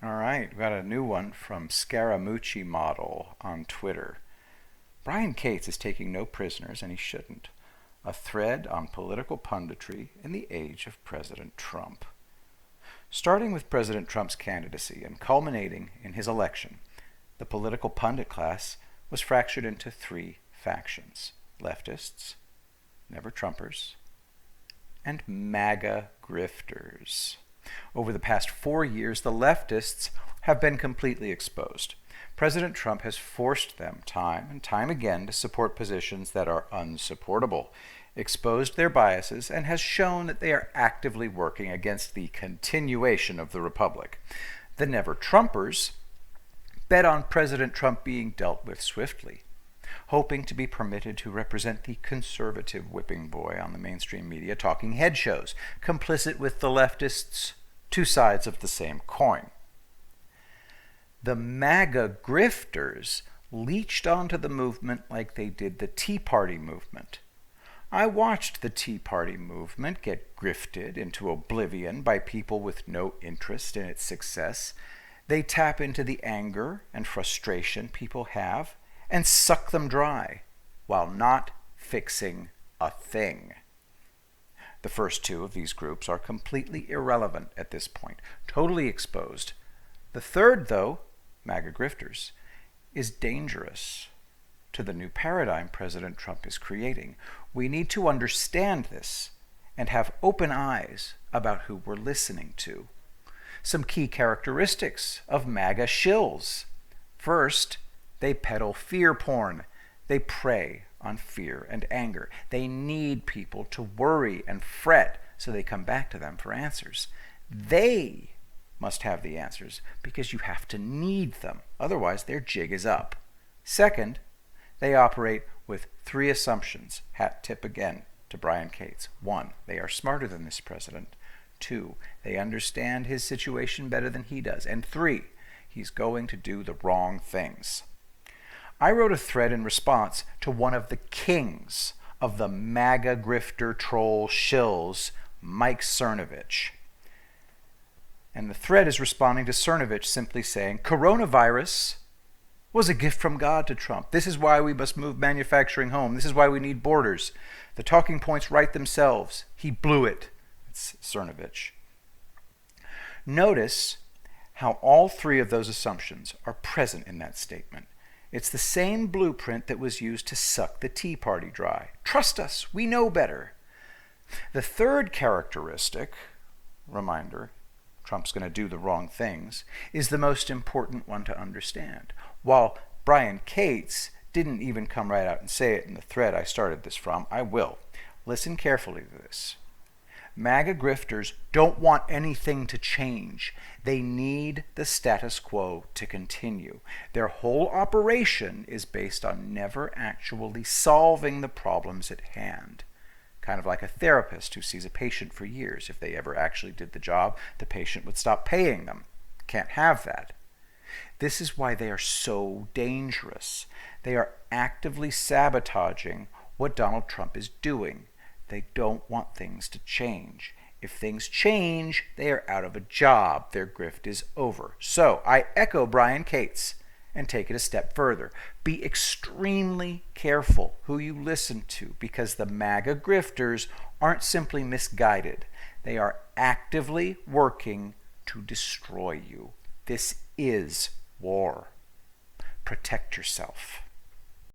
All right, we've got a new one from Scaramucci Model on Twitter. Brian Cates is taking no prisoners, and he shouldn't. A thread on political punditry in the age of President Trump. Starting with President Trump's candidacy and culminating in his election, the political pundit class was fractured into three factions: leftists, never Trumpers, and MAGA grifters. Over the past 4 years, the leftists have been completely exposed. President Trump has forced them time and time again to support positions that are unsupportable, exposed their biases, and has shown that they are actively working against the continuation of the republic. The Never Trumpers bet on President Trump being dealt with swiftly, hoping to be permitted to represent the conservative whipping boy on the mainstream media talking head shows, complicit with the leftists, two sides of the same coin. The MAGA grifters leached onto the movement like they did the Tea Party movement. I watched the Tea Party movement get grifted into oblivion by people with no interest in its success. They tap into the anger and frustration people have and suck them dry while not fixing a thing. The first two of these groups are completely irrelevant at this point, totally exposed. The third, though, MAGA grifters, is dangerous to the new paradigm President Trump is creating. We need to understand this and have open eyes about who we're listening to. Some key characteristics of MAGA shills. First, they peddle fear porn. They prey on fear and anger. They need people to worry and fret so they come back to them for answers. They must have the answers because you have to need them. Otherwise, their jig is up. Second, they operate with three assumptions. Hat tip again to Brian Cates. 1, they are smarter than this president. 2, they understand his situation better than he does. And 3, he's going to do the wrong things. I wrote a thread in response to one of the kings of the MAGA grifter troll shills, Mike Cernovich. And the thread is responding to Cernovich simply saying, coronavirus was a gift from God to Trump. This is why we must move manufacturing home. This is why we need borders. The talking points write themselves. He blew it. It's Cernovich. Notice how all three of those assumptions are present in that statement. It's the same blueprint that was used to suck the Tea Party dry. Trust us, we know better. The third characteristic, reminder, Trump's going to do the wrong things, is the most important one to understand. While Brian Cates didn't even come right out and say it in the thread I started this from, I will. Listen carefully to this. MAGA grifters don't want anything to change. They need the status quo to continue. Their whole operation is based on never actually solving the problems at hand. Kind of like a therapist who sees a patient for years. If they ever actually did the job, the patient would stop paying them. Can't have that. This is why they are so dangerous. They are actively sabotaging what Donald Trump is doing. They don't want things to change. If things change, they are out of a job. Their grift is over. So I echo Brian Cates and take it a step further. Be extremely careful who you listen to, because the MAGA grifters aren't simply misguided. They are actively working to destroy you. This is war. Protect yourself.